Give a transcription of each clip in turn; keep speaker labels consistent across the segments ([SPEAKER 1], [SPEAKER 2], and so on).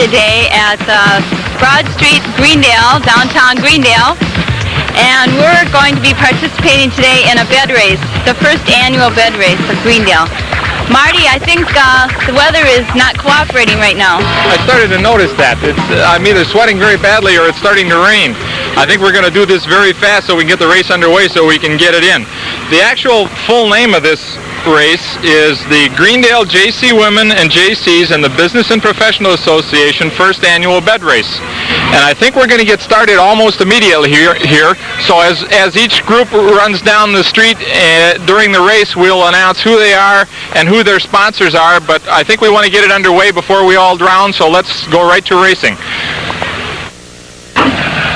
[SPEAKER 1] today at Broad Street, Greendale, downtown Greendale, and we're going to be participating today in a bed race, the first annual bed race of Greendale. Marty, I think the weather is not cooperating right now.
[SPEAKER 2] I started to notice that. I'm either sweating very badly or it's starting to rain. I think we're going to do this very fast so we can get the race underway so we can get it in. The actual full name of this race is the Greendale JC Women and JCs and the Business and Professional Association First Annual Bed Race. And I think we're going to get started almost immediately here. So as each group runs down the street during the race, we'll announce who they are and who their sponsors are. But I think we want to get it underway before we all drown, so let's go right to racing.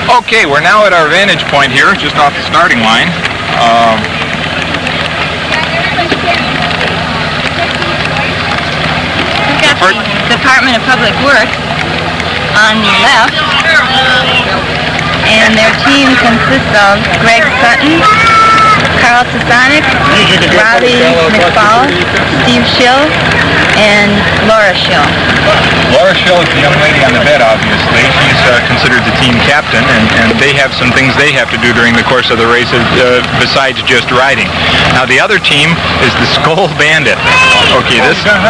[SPEAKER 2] Okay, we're now at our vantage point here, just off the starting line.
[SPEAKER 1] We've got the Department of Public Works on your left, and their team consists of Greg Sutton, Carl Tasonic, Robbie McFall, Steve Schill, and Laura Schill.
[SPEAKER 2] Laura Schill is the young lady on the bed, obviously. She's considered the team captain, and they have some things they have to do during the course of the race besides just riding. Now, the other team is the Skull Bandit. Okay,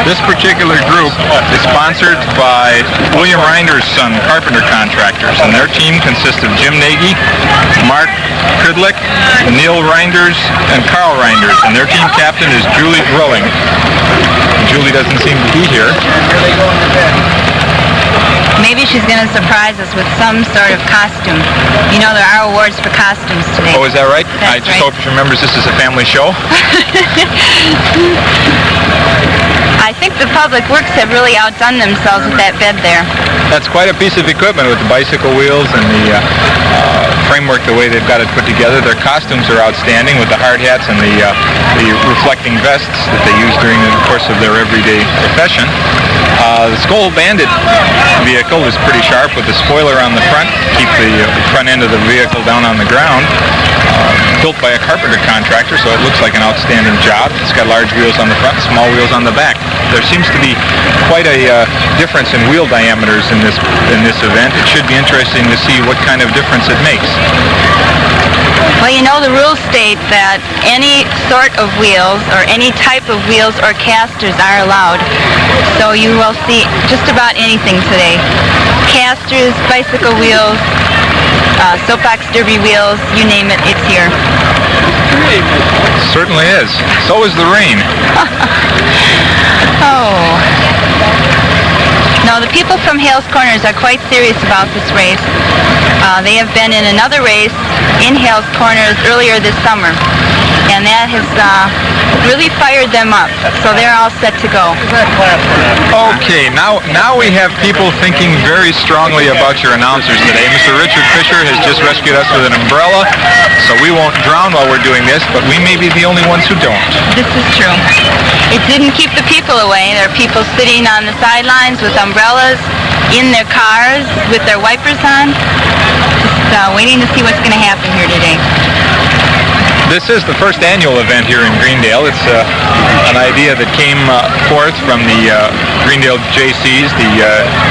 [SPEAKER 2] this particular group is sponsored by William Reinder's Son Carpenter Contractors, and their team consists of Jim Nagy, Mark Kridlick, Neil Reinders, and Carl Reinders, and their team captain is Julie Growing. Julie doesn't seem to be here.
[SPEAKER 1] Maybe she's going to surprise us with some sort of costume. You know, there are awards for costumes today.
[SPEAKER 2] Oh, is that right?
[SPEAKER 1] That's
[SPEAKER 2] I just
[SPEAKER 1] right.
[SPEAKER 2] hope she remembers this is a family show.
[SPEAKER 1] I think the Public Works have really outdone themselves with that bed there.
[SPEAKER 2] That's quite a piece of equipment with the bicycle wheels and the framework, the way they've got it put together. Their costumes are outstanding with the hard hats and the reflecting vests that they use during the course of their everyday profession. The Skull Bandit vehicle is pretty sharp with the spoiler on the front, keep the front end of the vehicle down on the ground. Built by a carpenter contractor, so it looks like an outstanding job. It's got large wheels on the front, small wheels on the back. There seems to be quite a difference in wheel diameters in this event. It should be interesting to see what kind of difference it makes.
[SPEAKER 1] Well, you know, the rules state that any sort of wheels or any type of wheels or casters are allowed. So you will see just about anything today. Casters, bicycle wheels, soapbox derby wheels, you name it, it's here.
[SPEAKER 2] Certainly is. So is the rain.
[SPEAKER 1] Oh. No, the people from Hales Corners are quite serious about this race. They have been in another race in Hales Corners earlier this summer, and that has really fired them up, so they're all set to go.
[SPEAKER 2] Okay, now we have people thinking very strongly about your announcers today. Mr. Richard Fisher has just rescued us with an umbrella, so we won't drown while we're doing this, but we may be the only ones who don't.
[SPEAKER 1] This is true. It didn't keep the people away. There are people sitting on the sidelines with umbrellas, in their cars with their wipers on, just waiting to see what's going to happen here today.
[SPEAKER 2] This is the first annual event here in Greendale. It's an idea that came forth from the Greendale JCs, the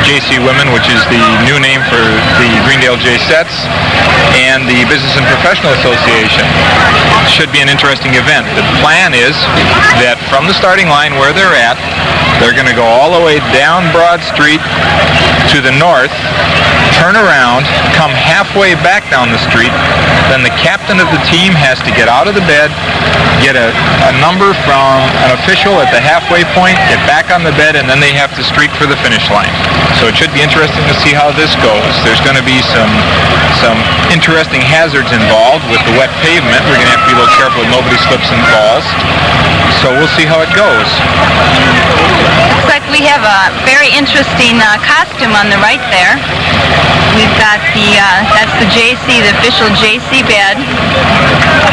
[SPEAKER 2] JC Women, which is the new name for the Greendale J-Sets, and the Business and Professional Association. It should be an interesting event. The plan is that from the starting line where they're at, they're going to go all the way down Broad Street to the north, turn around, come halfway back down the street, then the captain of the team has to get out of the bed, get a number from an official at the halfway point, get back on the bed, and then they have to streak for the finish line. So it should be interesting to see how this goes. There's going to be some interesting hazards involved with the wet pavement. We're going to have to be a little careful that nobody slips and falls. So we'll see how it goes.
[SPEAKER 1] Looks like we have a very interesting costume on the right there. We've got that's the JC, the official JC bed,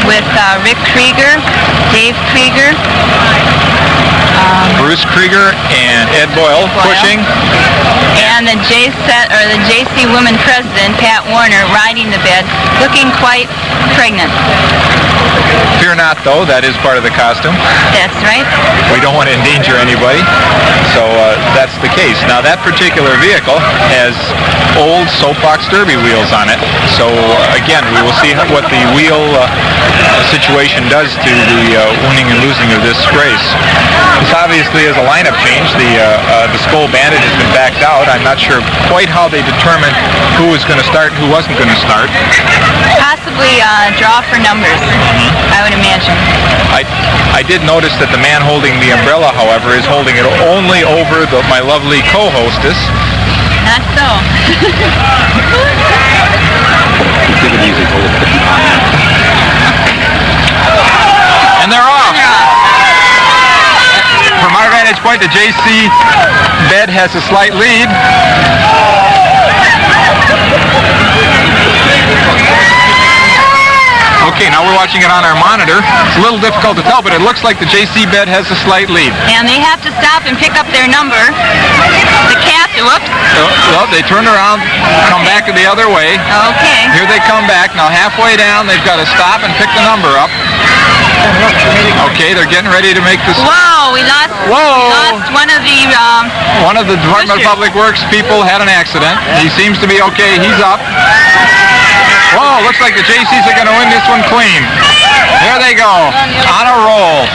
[SPEAKER 1] with Rick Krieger, Dave Krieger,
[SPEAKER 2] Bruce Krieger and Ed Boyle pushing.
[SPEAKER 1] And the JC Women President, Pat Warner, riding the bed, looking quite pregnant.
[SPEAKER 2] Fear not, though. That is part of the costume.
[SPEAKER 1] That's right.
[SPEAKER 2] We don't want to endanger anybody, so that's the case. Now, that particular vehicle has old soapbox derby wheels on it. So, again, we will see what the wheel situation does to the winning and losing of this race. This obviously is a lineup change. The Skull Bandit has been backed out. I'm not sure quite how they determined who was going to start and who wasn't going to start.
[SPEAKER 1] Possibly draw for numbers, I would imagine.
[SPEAKER 2] I did notice that the man holding the umbrella, however, is holding it only over my lovely co-hostess.
[SPEAKER 1] Not so.
[SPEAKER 2] Give it easy, hold it. And they're off. From our vantage point, the JC Bed has a slight lead. Okay, now we're watching it on our monitor. It's a little difficult to tell, but it looks like the JC Bed has a slight lead.
[SPEAKER 1] And they have to stop and pick up their number. The captain, whoops.
[SPEAKER 2] Well, they turn around, come back the other way.
[SPEAKER 1] Okay.
[SPEAKER 2] Here they come back. Now halfway down, they've got to stop and pick the number up. Okay, they're getting ready to make this.
[SPEAKER 1] Whoa, we lost one of the...
[SPEAKER 2] One of the Department of Public Works people had an accident. He seems to be okay. He's up. Whoa, looks like the JCs are going to win this one clean. There they go, on a roll.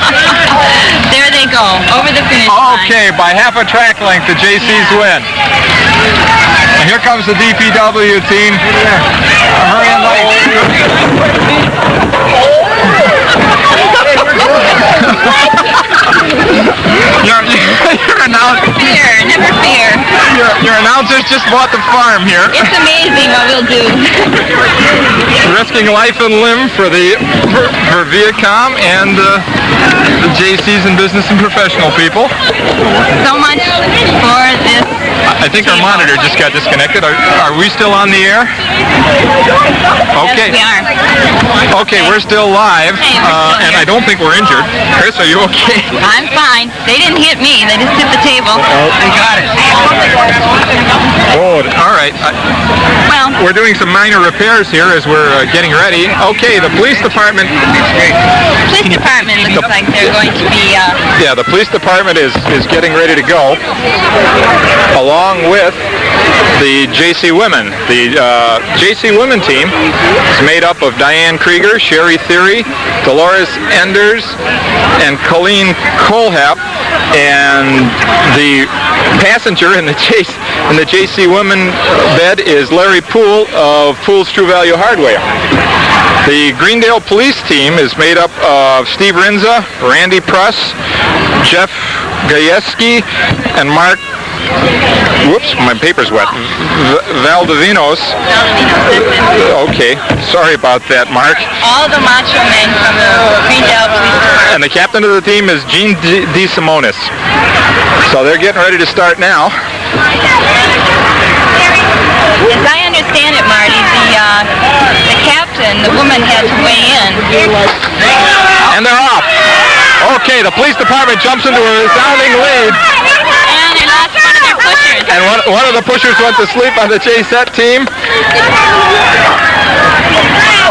[SPEAKER 1] There they go, over the finish line.
[SPEAKER 2] Okay, by half a track length, the JCs win. And here comes the DPW team. Hurry and light.
[SPEAKER 1] Never fear.
[SPEAKER 2] Your announcers just bought the farm here.
[SPEAKER 1] It's amazing what we'll do.
[SPEAKER 2] Risking life and limb for Viacom and the JCs and business and professional people.
[SPEAKER 1] So much for this.
[SPEAKER 2] I think our monitor just got disconnected. Are we still on the air? Okay.
[SPEAKER 1] Yes, we are.
[SPEAKER 2] Okay, we're still live, and I don't think we're injured. Chris, are you okay?
[SPEAKER 1] I'm fine. They didn't hit me. They just hit the table.
[SPEAKER 2] They got it. Oh, all right.
[SPEAKER 1] Well,
[SPEAKER 2] we're doing some minor repairs here as we're getting ready. Okay, the police department.
[SPEAKER 1] Police department looks like they're going to be.
[SPEAKER 2] Yeah, the police department is getting ready to go, along with the JC Women. The JC Women team is made up of Diane Krieger, Sherry Theory, Dolores Enders, and Colleen Colehap, and the passenger in the JC Women bed is Larry Poole of Poole's True Value Hardware. The Greendale police team is made up of Steve Rinza, Randy Pruss, Jeff Gajewski, and Mark, whoops, my paper's wet, Valdivinos. Okay, sorry about that, Mark.
[SPEAKER 1] All the macho men from the Greendale Police Department.
[SPEAKER 2] And the captain of the team is Gene DeSimonis. So they're getting ready to start now.
[SPEAKER 1] As I understand it, Marty, the captain, the woman, had to weigh in.
[SPEAKER 2] And they're off. Okay, the police department jumps into a resounding lead.
[SPEAKER 1] And they lost one of their pushers.
[SPEAKER 2] And one of the pushers went to sleep on the J-Set team.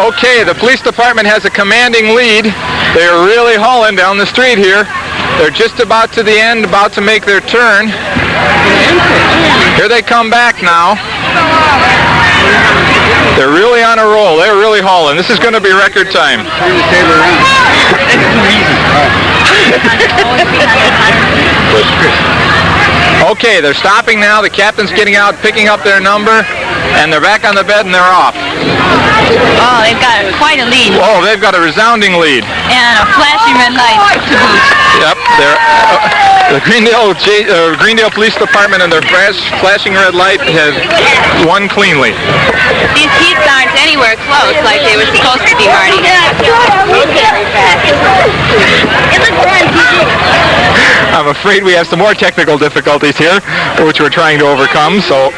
[SPEAKER 2] Okay, the police department has a commanding lead. They're really hauling down the street here. They're just about to the end, about to make their turn. Here they come back now. They're really on a roll. They're really hauling. This is going to be record time. Okay, they're stopping now. The captain's getting out, picking up their number, and they're back on the bed and they're off.
[SPEAKER 1] Oh, they've got quite a lead.
[SPEAKER 2] Oh, they've got a resounding lead.
[SPEAKER 1] And a flashing red light to boot.
[SPEAKER 2] Yep, they're the Greendale Police Department and their flashing red light have won cleanly.
[SPEAKER 1] These heats aren't anywhere close like they were supposed to be, Marty.
[SPEAKER 2] I'm afraid we have some more technical difficulties here, which we're trying to overcome. So,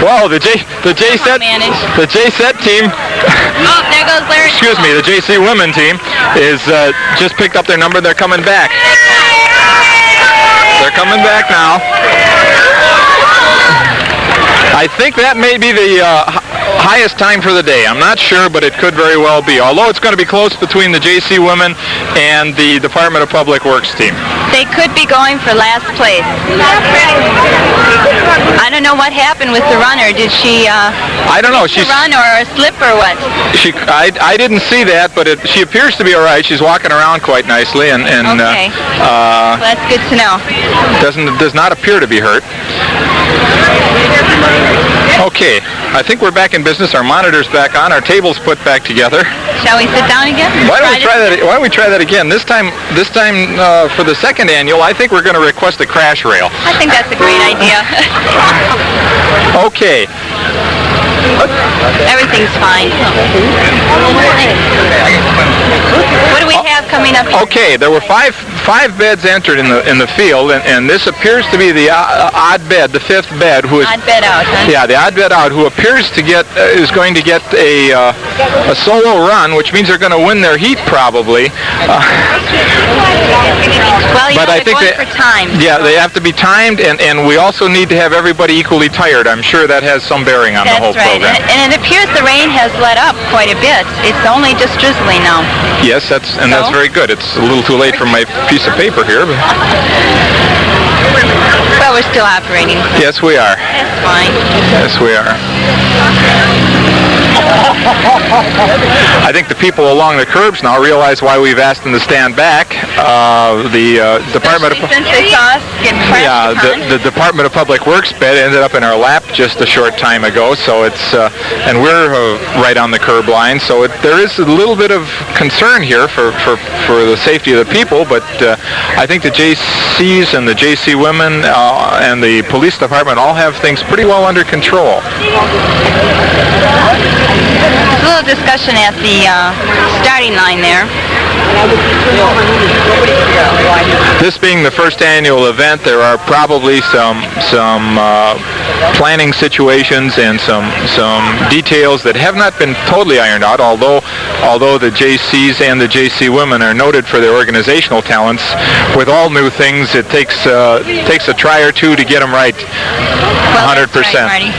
[SPEAKER 2] whoa, the J-Set team.
[SPEAKER 1] Oh, there goes Larry.
[SPEAKER 2] Excuse me, the JC Women team is just picked up their number. They're coming back. They're coming back now. I think that may be the highest time for the day. I'm not sure, but it could very well be. Although it's going to be close between the JC women and the Department of Public Works team.
[SPEAKER 1] They could be going for last place. I don't know what happened with the runner. Did she
[SPEAKER 2] I don't know. She's
[SPEAKER 1] run or slip or what?
[SPEAKER 2] I didn't see that, but she appears to be all right. She's walking around quite nicely, and
[SPEAKER 1] Okay. Well, that's good to know.
[SPEAKER 2] does not appear to be hurt. Okay, I think we're back in business. Our monitor's back on. Our table's put back together.
[SPEAKER 1] Shall we sit down again?
[SPEAKER 2] Why don't we try that again? This time for the second annual, I think we're going to request a crash rail.
[SPEAKER 1] I think that's a great idea.
[SPEAKER 2] Okay.
[SPEAKER 1] Everything's fine. What do we have coming up here?
[SPEAKER 2] Okay, there were five beds entered in the field, and this appears to be the odd bed, the fifth bed, who is
[SPEAKER 1] Odd bed out, huh?
[SPEAKER 2] yeah, the odd bed out, who appears to is going to get a solo run, which means they're going to win their heat probably.
[SPEAKER 1] Well,
[SPEAKER 2] But I think
[SPEAKER 1] they're going for time.
[SPEAKER 2] Yeah, they have to be timed, and we also need to have everybody equally tired. I'm sure that has some bearing on the whole
[SPEAKER 1] That's right.
[SPEAKER 2] program.
[SPEAKER 1] And it appears the rain has let up quite a bit. It's only just drizzling now.
[SPEAKER 2] Yes, that's very good. It's a little too late for my piece of paper here. But
[SPEAKER 1] Well, we're still operating.
[SPEAKER 2] yes, we are.
[SPEAKER 1] That's fine.
[SPEAKER 2] Yes, we are. I think the people along the curbs now realize why we've asked them to stand back. The Department of
[SPEAKER 1] Since they saw us get crashed upon.
[SPEAKER 2] the Department of Public Works bed ended up in our lap just a short time ago. So it's and we're right on the curb line. So there is a little bit of concern here for the safety of the people. But I think the JCs and the JC women and the police department all have things pretty well under control.
[SPEAKER 1] A little discussion at the starting line there.
[SPEAKER 2] This being the first annual event, there are probably some planning situations and some details that have not been totally ironed out. Although the JCs and the JC women are noted for their organizational talents, with all new things, it takes a try or two to get them right. 100%.
[SPEAKER 1] That's right, Marty.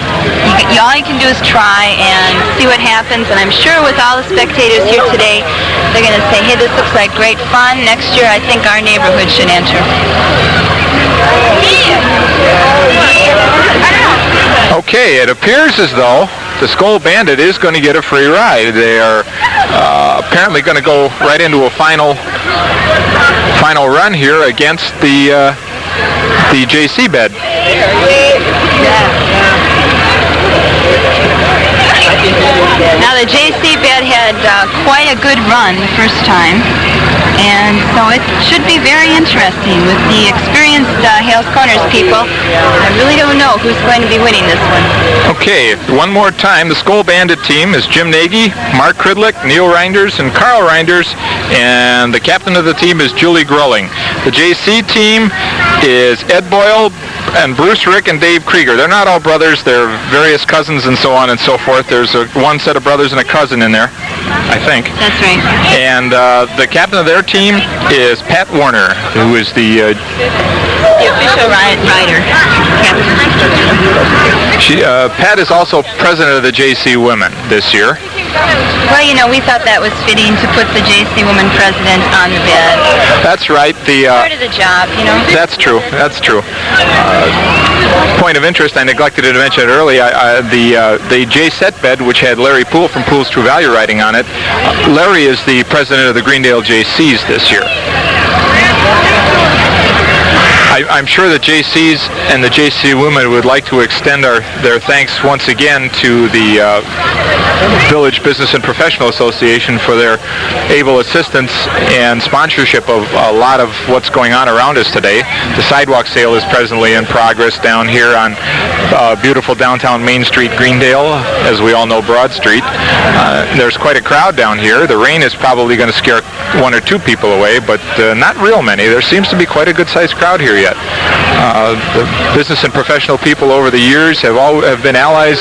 [SPEAKER 1] All you can do is try and see what happens, and I'm sure with all the spectators here today, they're going to say, hey, this looks like great fun. Next year, I think our neighborhood should enter.
[SPEAKER 2] Okay, it appears as though the Skull Bandit is going to get a free ride. They are apparently going to go right into a final run here against the JC bed.
[SPEAKER 1] Now the JC bed had quite a good run the first time, and so it should be very interesting with the experienced Hales Corners people. I really don't know who's going to be winning this one.
[SPEAKER 2] Okay, one more time. The Skull Bandit team is Jim Nagy, Mark Kridlick, Neil Reinders, and Carl Reinders, and the captain of the team is Julie Grulling. The JC team is Ed Boyle and Bruce Rick and Dave Krieger. They're not all brothers. They're various cousins and so on and so forth. There's one set of brothers and a cousin in there, I think.
[SPEAKER 1] That's right.
[SPEAKER 2] And the captain of their team is Pat Warner, who is the
[SPEAKER 1] official rider.
[SPEAKER 2] Pat is also president of the JC Women this year.
[SPEAKER 1] Well, you know, we thought that was fitting to put the JC Women president on the bed.
[SPEAKER 2] That's right.
[SPEAKER 1] Part of the job, you know.
[SPEAKER 2] That's true. That's true. Point of interest, I neglected to mention it earlier. The J-Set bed, which had Larry Poole from Poole's True Value writing on it, Larry is the president of the Greendale JCs this year. I'm sure the JCs and the JC women would like to extend their thanks once again to the Village Business and Professional Association for their able assistance and sponsorship of a lot of what's going on around us today. The sidewalk sale is presently in progress down here on beautiful downtown Main Street, Greendale, as we all know, Broad Street. There's quite a crowd down here. The rain is probably going to scare one or two people away, but not real many. There seems to be quite a good-sized crowd here yet. The business and professional people over the years have been allies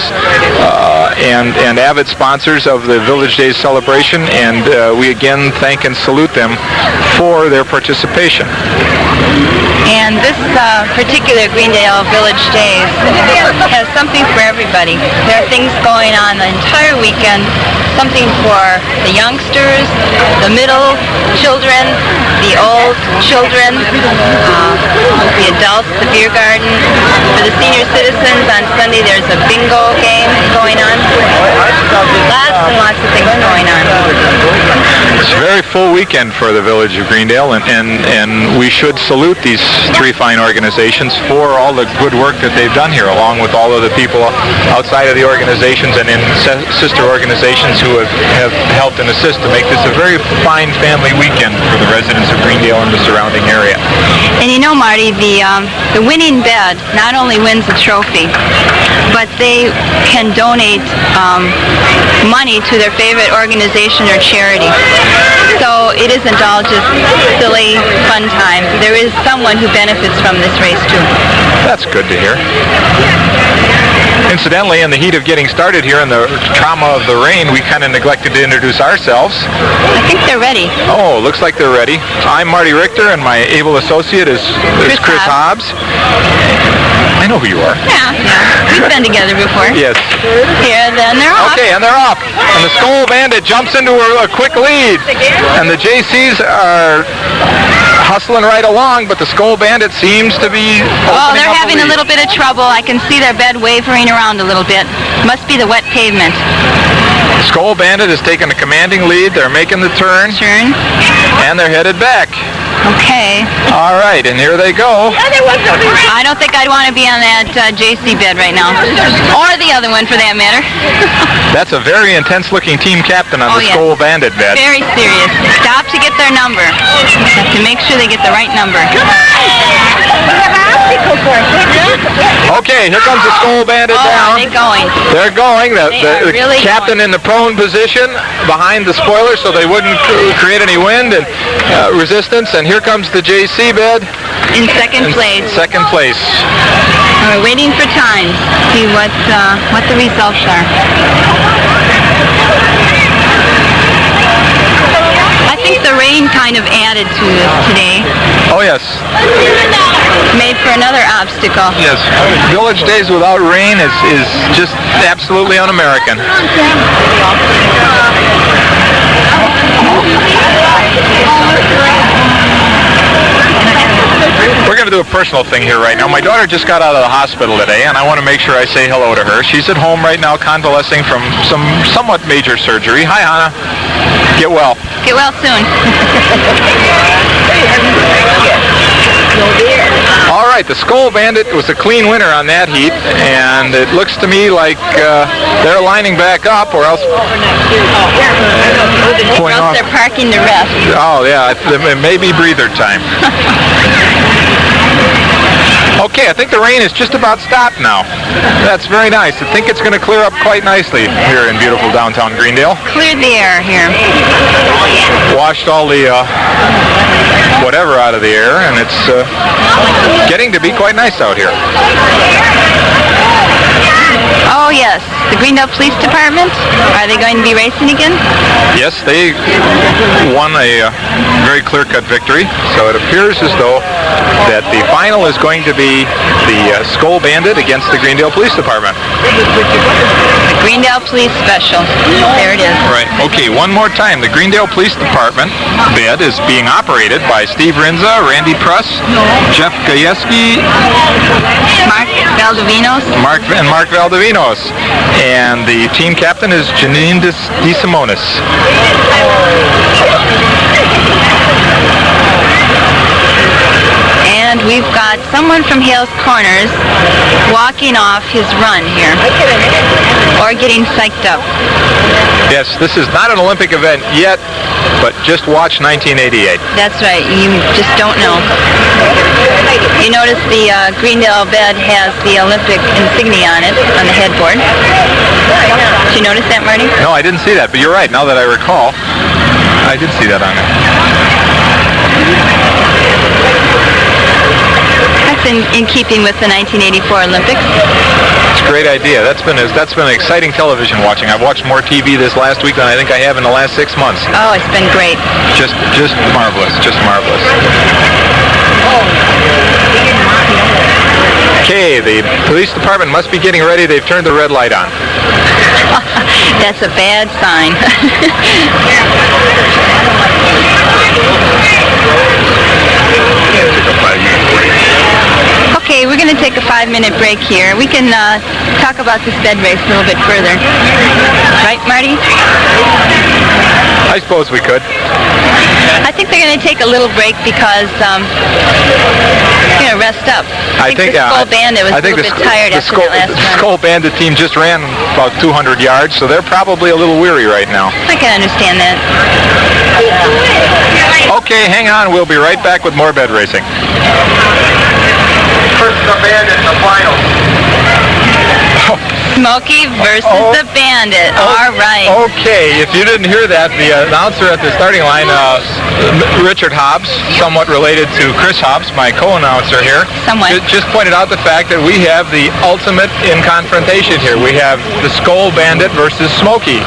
[SPEAKER 2] and avid sponsors of the Village Days celebration, and we again thank and salute them for their participation.
[SPEAKER 1] And this particular Greendale Village Days has something for everybody. There are things going on the entire weekend, something for the youngsters, the middle children, the old children, the adults, the beer garden. For the senior citizens, on Sunday there's a bingo game going on. Lots and lots of things going on.
[SPEAKER 2] It's a very full weekend for the Village of Greendale, and we should salute these three fine organizations for all the good work that they've done here, along with all of the people outside of the organizations and in sister organizations who have helped and assist to make this a very fine family weekend for the residents of Greendale and the surrounding area.
[SPEAKER 1] And you know, Marty, the winning bed not only wins a trophy, but they can donate money to their favorite organization or charity. So it isn't all just silly fun time. There is someone who benefits from this race too.
[SPEAKER 2] That's good to hear. Incidentally, in the heat of getting started here in the trauma of the rain, we kind of neglected to introduce ourselves.
[SPEAKER 1] I think they're ready.
[SPEAKER 2] Oh, looks like they're ready. I'm Marty Richter, and my able associate is Chris Hobbs. I know who you are.
[SPEAKER 1] Yeah. We've been together before.
[SPEAKER 2] Yes.
[SPEAKER 1] Here, then they're off.
[SPEAKER 2] Okay, and they're off. And the Skull Bandit jumps into a quick lead. And the JCs are hustling right along, but the Skull Bandit seems to be
[SPEAKER 1] they're having a little bit of trouble. I can see their bed wavering around a little bit. Must be the wet pavement.
[SPEAKER 2] Skull Bandit is taking a commanding lead. They're making the turn. And they're headed back.
[SPEAKER 1] Okay.
[SPEAKER 2] All right, and here they go.
[SPEAKER 1] I don't think I'd want to be on that JC bed right now. Or the other one, for that matter.
[SPEAKER 2] That's a very intense-looking team captain on the Skull Bandit bed.
[SPEAKER 1] Very serious. Stop to get their number. Have to make sure they get the right number.
[SPEAKER 2] Okay, here comes the Skull Bandit down.
[SPEAKER 1] Are they going?
[SPEAKER 2] They're going. The
[SPEAKER 1] really
[SPEAKER 2] captain in the prone position behind the spoiler so they wouldn't create any wind and resistance. And here comes the JC bed.
[SPEAKER 1] In second place.
[SPEAKER 2] Second place.
[SPEAKER 1] We're waiting for times. See what the results are. I think the rain kind of added to this today.
[SPEAKER 2] Oh, yes.
[SPEAKER 1] Made for another obstacle.
[SPEAKER 2] Yes. Village Days without rain is just absolutely un-American. We're going to do a personal thing here right now. My daughter just got out of the hospital today, and I want to make sure I say hello to her. She's at home right now convalescing from some somewhat major surgery. Hi, Hannah. Get well.
[SPEAKER 1] Get well soon.
[SPEAKER 2] All right, the Skull Bandit was a clean winner on that heat, and it looks to me like they're lining back up, or else
[SPEAKER 1] They're parking the rest.
[SPEAKER 2] Oh, yeah, it may be breather time. Okay, I think the rain is just about stopped now. That's very nice. I think it's going to clear up quite nicely here in beautiful downtown Greendale.
[SPEAKER 1] Cleared the air here.
[SPEAKER 2] Washed all the whatever out of the air, and it's getting to be quite nice out here.
[SPEAKER 1] Oh, yes. The Greendale Police Department, are they going to be racing again?
[SPEAKER 2] Yes, they won a very clear-cut victory, so it appears as though that the final is going to be the Skull Bandit against the Greendale Police Department.
[SPEAKER 1] The Greendale Police Special. There it is.
[SPEAKER 2] Right. Okay, one more time. The Greendale Police Department bed is being operated by Steve Rinza, Randy Pruss, Jeff Gajewski,
[SPEAKER 1] Mark
[SPEAKER 2] Valdivinos. And the team captain is Janine DeSimonis.
[SPEAKER 1] And we've got someone from Hales Corners walking off his run here, or getting psyched up.
[SPEAKER 2] Yes, this is not an Olympic event yet, but just watch 1988.
[SPEAKER 1] That's right, you just don't know. You notice the Greendale bed has the Olympic insignia on it, on the headboard. Did you notice that, Marty?
[SPEAKER 2] No, I didn't see that, but you're right, now that I recall, I did see that on it.
[SPEAKER 1] I in keeping with the 1984 Olympics.
[SPEAKER 2] It's a great idea. That's been an exciting television watching. I've watched more TV this last week than I think I have in the last 6 months.
[SPEAKER 1] Oh, it's been great.
[SPEAKER 2] Just marvelous. Just marvelous. Okay, the police department must be getting ready. They've turned the red light on.
[SPEAKER 1] That's a bad sign. Okay, we're going to take a 5-minute break here. We can talk about this bed race a little bit further. Right, Marty?
[SPEAKER 2] I suppose we could.
[SPEAKER 1] I think they're going to take a little break because, rest up. I think the Skull Bandit was a little bit tired after that last run.
[SPEAKER 2] The Skull Bandit team just ran about 200 yards, so they're probably a little weary right now.
[SPEAKER 1] I can understand that.
[SPEAKER 2] Okay, hang on. We'll be right back with more bed racing. Versus the Bandit in the final.
[SPEAKER 1] Smokey versus the Bandit. All right.
[SPEAKER 2] Okay, if you didn't hear that, the announcer at the starting line, Richard Hobbs, somewhat related to Chris Hobbs, my co-announcer here, just pointed out the fact that we have the ultimate in confrontation here. We have the Skull Bandit versus Smokey.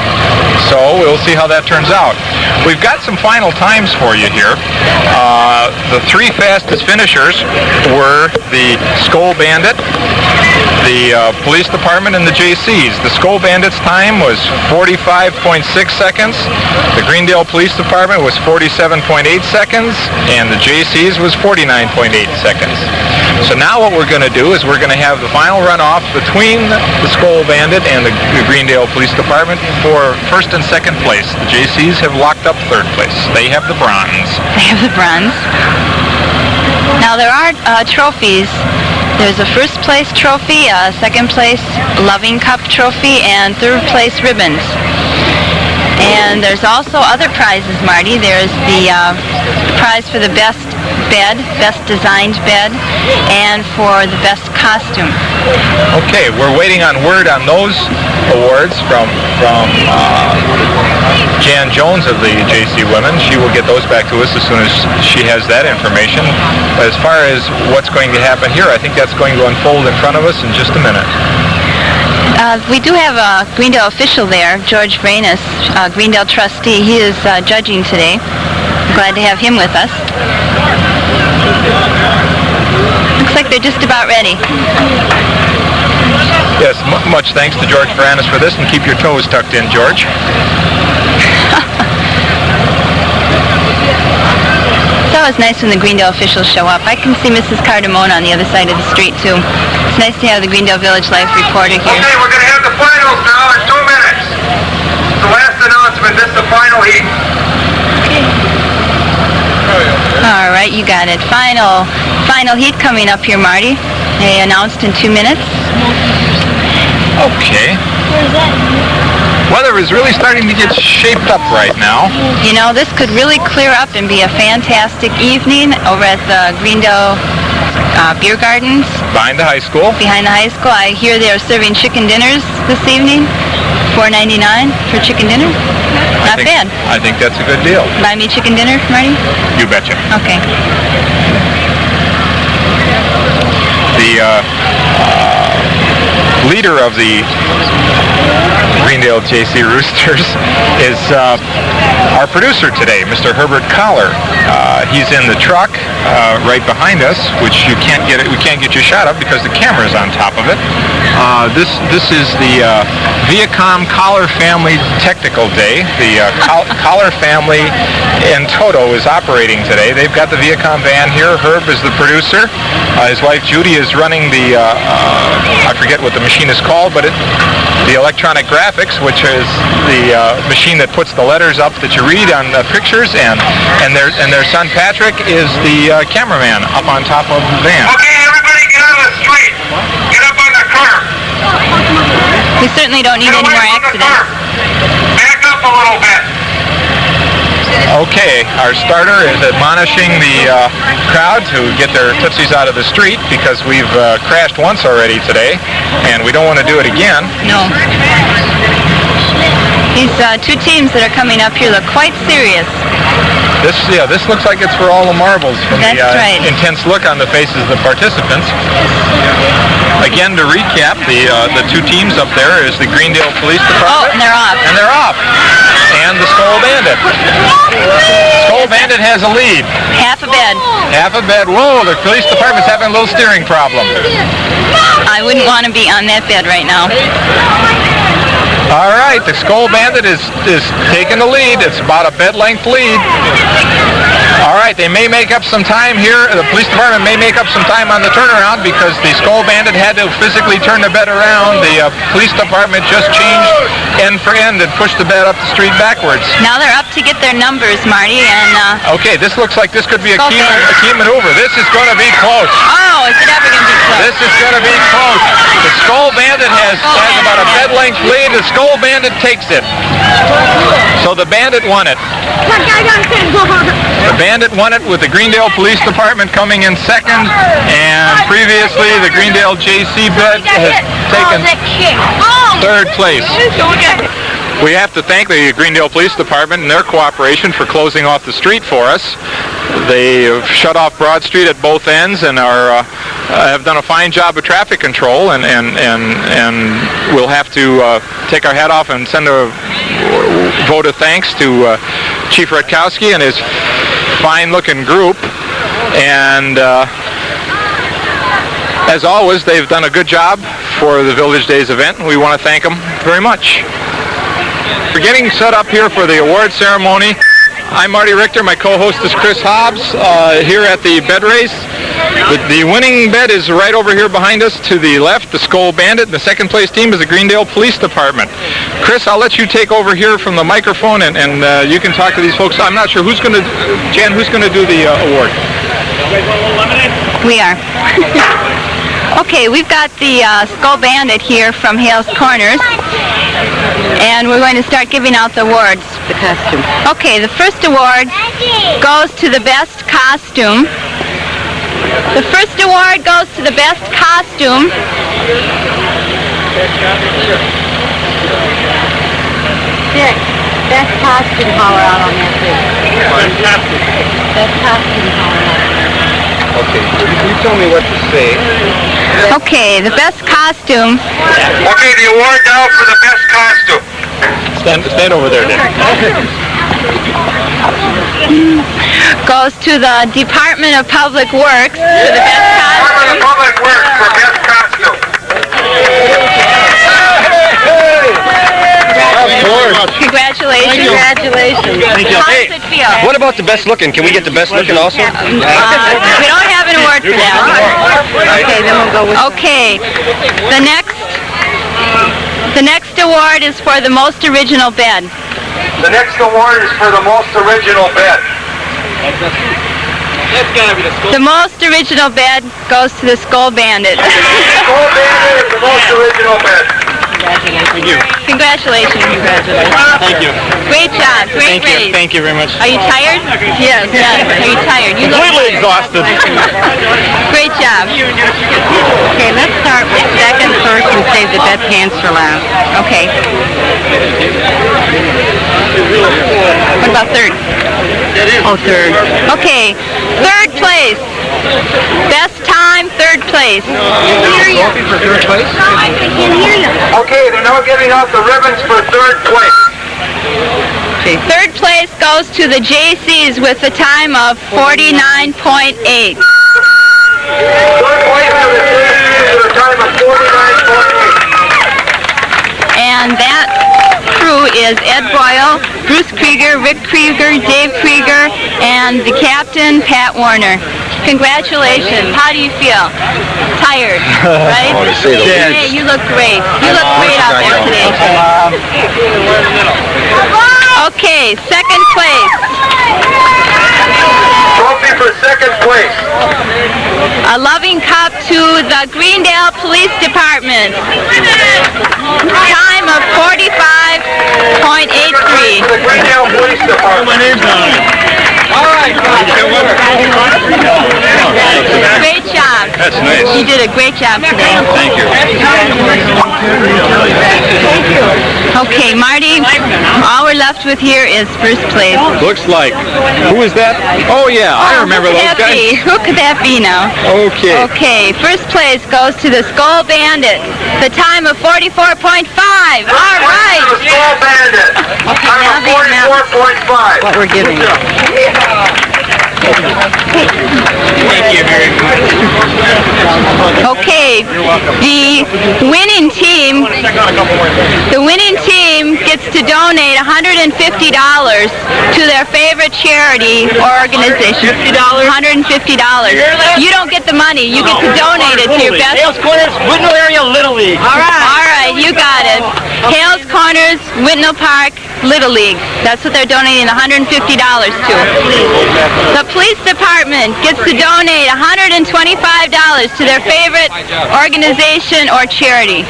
[SPEAKER 2] So we'll see how that turns out. We've got some final times for you here. The 3 fastest finishers were the Skull Bandit, the police department, and the JCs. The Skull Bandit's time was 45.6 seconds. The Greendale Police Department was 47.8 seconds, and the JCs was 49.8 seconds. So now what we're going to do is we're going to have the final runoff between the Skull Bandit and the Greendale Police Department for first and second place. The JCs have locked up third place. They have the bronze.
[SPEAKER 1] They have the bronze. Now there are trophies. There's a first place trophy, a second place Loving Cup trophy, and third place ribbons. And there's also other prizes, Marty. There's the prize for the best bed, best designed bed, and for the best costume.
[SPEAKER 2] Okay, we're waiting on word on those awards from Jan Jones of the JC Women. She will get those back to us as soon as she has that information. But as far as what's going to happen here, I think that's going to unfold in front of us in just a minute.
[SPEAKER 1] We do have a Greendale official there, George Branis, Greendale trustee. He is judging today. Glad to have him with us. Looks like they're just about ready.
[SPEAKER 2] Yes, much thanks to George Branis for this, and keep your toes tucked in, George.
[SPEAKER 1] It's always nice when the Greendale officials show up. I can see Mrs. Cardamone on the other side of the street, too. It's nice to have the Greendale Village Life reporter here.
[SPEAKER 3] Okay, we're going to have the finals now in 2 minutes. The last announcement, this is the final heat.
[SPEAKER 1] All right, you got it. Final heat coming up here, Marty. They announced in 2 minutes.
[SPEAKER 2] Okay. Weather is really starting to get shaped up right now.
[SPEAKER 1] You know, this could really clear up and be a fantastic evening over at the Greendale Beer Gardens.
[SPEAKER 2] Behind the high school.
[SPEAKER 1] Behind the high school. I hear they're serving chicken dinners this evening. $4.99 for chicken dinner. Not bad.
[SPEAKER 2] I think that's a good deal.
[SPEAKER 1] Buy me chicken dinner, Marty?
[SPEAKER 2] You betcha.
[SPEAKER 1] Okay.
[SPEAKER 2] The leader of the Greendale JC Roosters is our producer today, Mr. Herbert Collar. He's in the truck right behind us, which we can't get your shot of because the camera's on top of it. This is the Viacom Collar Family Technical Day. The Collar family in toto is operating today. They've got the Viacom van here. Herb is the producer. His wife Judy is running the I forget what the machine is called, but the electronic graphics, which is the machine that puts the letters up that you read on the pictures, and their son Patrick is the cameraman up on top of the van.
[SPEAKER 3] Okay, everybody get on the street. Get up on the curb.
[SPEAKER 1] We certainly don't need any more accidents.
[SPEAKER 3] Back up a little bit.
[SPEAKER 2] Okay, our starter is admonishing the crowd to get their tootsies out of the street because we've crashed once already today, and we don't want to do it again.
[SPEAKER 1] No. These 2 teams that are coming up here look quite serious.
[SPEAKER 2] This looks like it's for all the marbles from
[SPEAKER 1] That's
[SPEAKER 2] the
[SPEAKER 1] right.
[SPEAKER 2] intense look on the faces of the participants. Again, to recap, the two teams up there is the Greendale Police Department.
[SPEAKER 1] Oh, and they're off.
[SPEAKER 2] And they're off. And the Skull Bandit. Skull Bandit has a lead.
[SPEAKER 1] Half a bed.
[SPEAKER 2] Half a bed. Whoa, the police department's having a little steering problem.
[SPEAKER 1] I wouldn't want to be on that bed right now.
[SPEAKER 2] All right, the Skull Bandit is taking the lead. It's about a bed-length lead. All right, they may make up some time here. The police department may make up some time on the turnaround because the Skull Bandit had to physically turn the bed around. The police department just changed end for end and pushed the bed up the street backwards.
[SPEAKER 1] Now they're up to get their numbers, Marty, and...
[SPEAKER 2] Okay, this looks like this could be a
[SPEAKER 1] Skull Bandit.
[SPEAKER 2] key maneuver. This is going to be close.
[SPEAKER 1] Oh, is it ever going to be close?
[SPEAKER 2] This is going to be close. The Skull Bandit has about a bed-length lead. The Skull Bandit takes it. So the Bandit won it. The Bandit won it with the Greendale Police Department coming in second, and previously the Greendale JC bed has taken third place. We have to thank the Greendale Police Department and their cooperation for closing off the street for us. They have shut off Broad Street at both ends and have done a fine job of traffic control, and we'll have to take our hat off and send a vote of thanks to Chief Rutkowski and his fine-looking group. And as always, they've done a good job for the Village Days event, and we want to thank them very much. We're getting set up here for the award ceremony. I'm Marty Richter. My co-host is Chris Hobbs here at the bed race. The winning bed is right over here behind us to the left, the Skull Bandit. The second place team is the Greendale Police Department. Chris, I'll let you take over here from the microphone and you can talk to these folks. I'm not sure who's going to, Jan, who's going to do the award?
[SPEAKER 1] We are. Okay, we've got the Skull Bandit here from Hales Corners, and we're going to start giving out the awards.
[SPEAKER 4] The costume.
[SPEAKER 1] Okay, the first award goes to the best costume. The first award goes to the best costume.
[SPEAKER 4] Dick, best costume holler out on that thing.
[SPEAKER 2] Fantastic.
[SPEAKER 4] Best costume holler out.
[SPEAKER 2] Okay, you tell me what to say.
[SPEAKER 1] Okay, the best costume
[SPEAKER 3] Okay, the award now for the best costume.
[SPEAKER 2] Stand over there, Dick.
[SPEAKER 1] goes to the Department of Public Works for the best
[SPEAKER 3] Department of
[SPEAKER 1] costume.
[SPEAKER 3] Public Works for best costume.
[SPEAKER 1] Congratulations.
[SPEAKER 4] Congratulations.
[SPEAKER 1] How does it feel?
[SPEAKER 5] What about the best looking? Can we get the best looking also?
[SPEAKER 1] We don't have an award for that.
[SPEAKER 4] Okay, then we'll go with
[SPEAKER 1] Okay, the next award is for the most original bed.
[SPEAKER 3] The next award is for the most original bed.
[SPEAKER 1] The most original bed goes to the Skull Bandit.
[SPEAKER 3] Skull Bandit is the most original bed.
[SPEAKER 5] Thank you.
[SPEAKER 1] Congratulations.
[SPEAKER 5] Thank you.
[SPEAKER 1] Great job. Great race.
[SPEAKER 5] Thank you very much.
[SPEAKER 1] Are you tired? Yes. Are you tired? You look
[SPEAKER 5] Completely exhausted.
[SPEAKER 1] Great job.
[SPEAKER 4] Okay, let's start with second first and save the best hands for last.
[SPEAKER 1] Okay. What about third?
[SPEAKER 4] Oh, third.
[SPEAKER 1] Okay. Third place. Best time, third place.
[SPEAKER 2] For third place?
[SPEAKER 4] I can't hear you.
[SPEAKER 3] Okay, they're now giving out the ribbons for third place.
[SPEAKER 1] Third place goes to the JCs with a time of 49.8.
[SPEAKER 3] Third place to the JCs with a time of 49.8.
[SPEAKER 1] And that crew is Ed Boyle, Bruce Krieger, Rick Krieger, Dave Krieger, and the captain, Pat Warner. Congratulations. How do you feel? Tired, right?
[SPEAKER 5] Oh, to say the least.
[SPEAKER 1] Hey, you look great. You look great out there today. Okay, second place.
[SPEAKER 3] Trophy for second place.
[SPEAKER 1] A loving cup to the Greendale Police Department. Time of 45.83.
[SPEAKER 3] For the Greendale Police Department.
[SPEAKER 5] My name's on it.
[SPEAKER 3] All right.
[SPEAKER 1] Great job. job.
[SPEAKER 2] That's nice.
[SPEAKER 1] You did a great job today.
[SPEAKER 2] Thank you.
[SPEAKER 1] Okay, Marty, all we're left with here is first place.
[SPEAKER 2] Looks like. Who is that? Oh, yeah, I remember
[SPEAKER 1] Who could
[SPEAKER 2] those
[SPEAKER 1] that be?
[SPEAKER 2] guys.
[SPEAKER 1] Who could that be now?
[SPEAKER 2] Okay.
[SPEAKER 1] Okay, first place goes to the Skull Bandit. The time of 44.5. All right.
[SPEAKER 3] The Skull Bandit.
[SPEAKER 1] now
[SPEAKER 3] Time
[SPEAKER 1] the amount.
[SPEAKER 3] of 44.5.
[SPEAKER 4] What we're giving.
[SPEAKER 2] Thank you very much.
[SPEAKER 1] Okay, the winning team gets to donate $150 to their favorite charity or organization. $150. You don't get the money. You get to donate it to your best.
[SPEAKER 5] Hales Corners, Whitnell Area Little League.
[SPEAKER 1] All right, you got it. Hales Corners, Whitnell Park, Little League. That's what they're donating $150 to. The police department gets to donate $125 to their favorite organization or charity,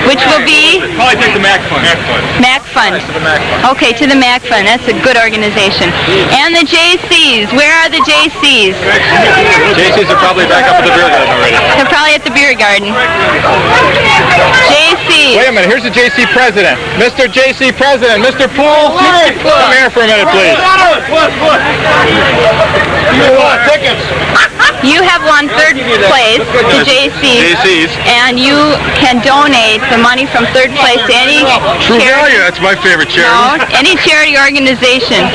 [SPEAKER 1] which will be
[SPEAKER 2] Probably take the MAC Fund.
[SPEAKER 1] MAC Fund. Okay, to the MAC Fund. That's a good organization. And the JCs. Where are the JCs?
[SPEAKER 2] JCs are probably back up at the beer garden already.
[SPEAKER 1] They're probably at the beer garden. JCs.
[SPEAKER 2] Wait a minute, here's the JC president. Mr. JC president, Mr. Poole. Come here for a minute, please.
[SPEAKER 1] You have won third place to JCs, and you can donate the money from third place to any
[SPEAKER 2] True
[SPEAKER 1] charity.
[SPEAKER 2] Value, that's my favorite charity.
[SPEAKER 1] No, any charity organization.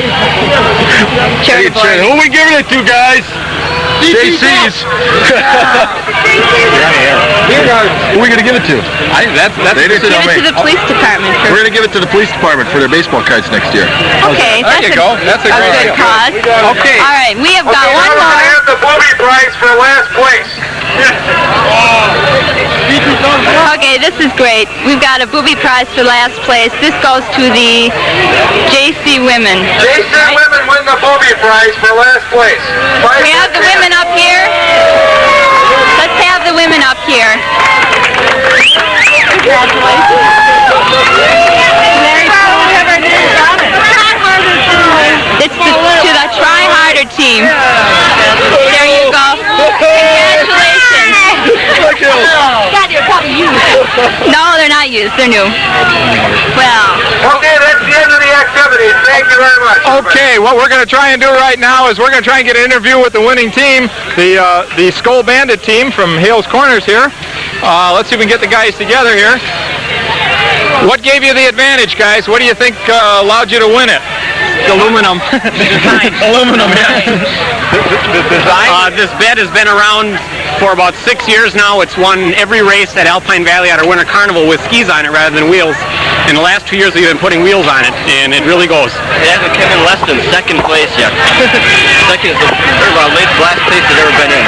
[SPEAKER 1] Charitable
[SPEAKER 2] Who are we giving it to, guys? JC's. Who are we going to give it to? That's
[SPEAKER 1] Give it to the police department.
[SPEAKER 2] We're going to give it to the police department for their baseball cards next year.
[SPEAKER 1] Okay,
[SPEAKER 2] There you go. That's a great
[SPEAKER 1] good cause.
[SPEAKER 2] Okay.
[SPEAKER 1] All right, we have got
[SPEAKER 3] Okay,
[SPEAKER 1] one
[SPEAKER 3] now we're
[SPEAKER 1] more.
[SPEAKER 3] going to have the booby prize for last place.
[SPEAKER 1] Okay, this is great. We've got a booby prize for last place. This goes to the JC women.
[SPEAKER 3] JC women win the booby prize for last place.
[SPEAKER 1] We have the women up here. Let's have the women up here. It's to the Try Harder team. There you go. Congratulations. No, they're not used. They're new. Well.
[SPEAKER 3] Okay, that's the end of the activities. Thank you very much.
[SPEAKER 2] Okay, what we're going to try and do right now is we're going to try and get an interview with the winning team, the Skull Bandit team from Hales Corners here. Let's see if we can get the guys together here. What gave you the advantage, guys? What do you think allowed you to win it?
[SPEAKER 5] Aluminum.
[SPEAKER 2] Aluminum, yeah. The design?
[SPEAKER 5] This bed has been around for about 6 years now. It's won every race at Alpine Valley at our Winter Carnival with skis on it rather than wheels. In the last 2 years, we've been putting wheels on it, and it really goes.
[SPEAKER 6] It hasn't come in less than second place yet. Second is the last place it's ever been in.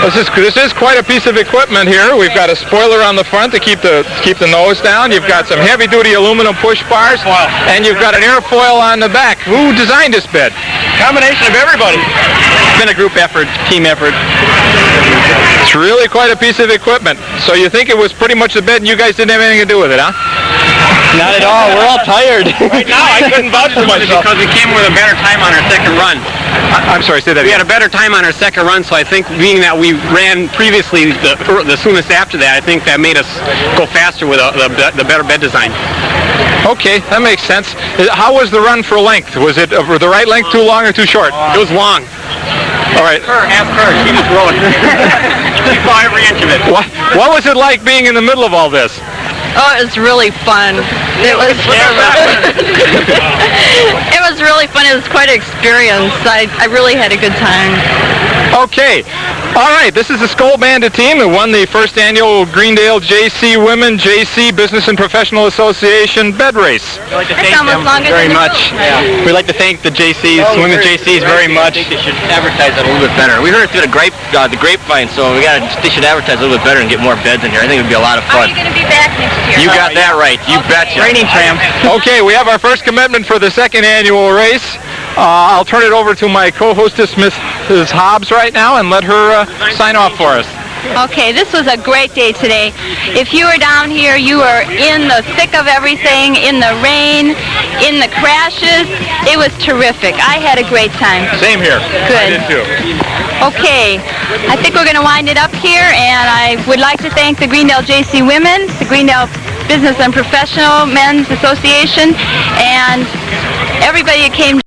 [SPEAKER 2] This is quite a piece of equipment here. We've got a spoiler on the front to keep the nose down. You've got some heavy-duty aluminum push bars, and you've got an airfoil on the back. Who designed this bed?
[SPEAKER 5] Combination of everybody. It's been a group effort, team effort.
[SPEAKER 2] It's really quite a piece of equipment. So you think it was pretty much the bed and you guys didn't have anything to do with it, huh?
[SPEAKER 5] Not at all. We're all tired. Right now, I couldn't vouch for myself. Because we came with a better time on our second run.
[SPEAKER 2] I'm sorry, say that
[SPEAKER 5] We
[SPEAKER 2] again.
[SPEAKER 5] had a better time on our second run, so I think being that we ran previously the soonest after that, I think that made us go faster with the better bed design.
[SPEAKER 2] Okay, that makes sense. How was the run for length? Was it the right length, too long or too short?
[SPEAKER 5] It was long.
[SPEAKER 2] All right.
[SPEAKER 5] Ask her. She was growing. She saw every inch of it.
[SPEAKER 2] What was it like being in the middle of all this?
[SPEAKER 1] Oh, it was really fun. It was. It was really fun. It was quite an experience. I really had a good time.
[SPEAKER 2] Okay. All right, this is the Skull Bandit team that won the first annual Greendale JC Women JC Business and Professional Association Bed Race.
[SPEAKER 5] We'd like to
[SPEAKER 1] That's
[SPEAKER 5] thank
[SPEAKER 1] almost
[SPEAKER 5] them
[SPEAKER 1] longer
[SPEAKER 5] very
[SPEAKER 1] than the
[SPEAKER 5] much.
[SPEAKER 1] road.
[SPEAKER 5] We'd like to thank the JCs, women JCs very much.
[SPEAKER 6] I think they should advertise that a little bit better. We heard it through the grapevine, so they should advertise a little bit better and get more beds in here. I think it would be a lot of
[SPEAKER 1] Are
[SPEAKER 6] fun.
[SPEAKER 1] you going to be back next year?
[SPEAKER 6] You got that right. You betcha.
[SPEAKER 5] Training tram.
[SPEAKER 2] Okay, we have our first commitment for the second annual race. I'll turn it over to my co-hostess, Mrs. Hobbs, right now, and let her sign off for us.
[SPEAKER 1] Okay, this was a great day today. If you were down here, you were in the thick of everything, in the rain, in the crashes. It was terrific. I had a great time.
[SPEAKER 2] Same here.
[SPEAKER 1] Good.
[SPEAKER 2] I did too.
[SPEAKER 1] Okay, I think we're going to wind it up here, and I would like to thank the Greendale JC Women, the Greendale Business and Professional Men's Association, and everybody that came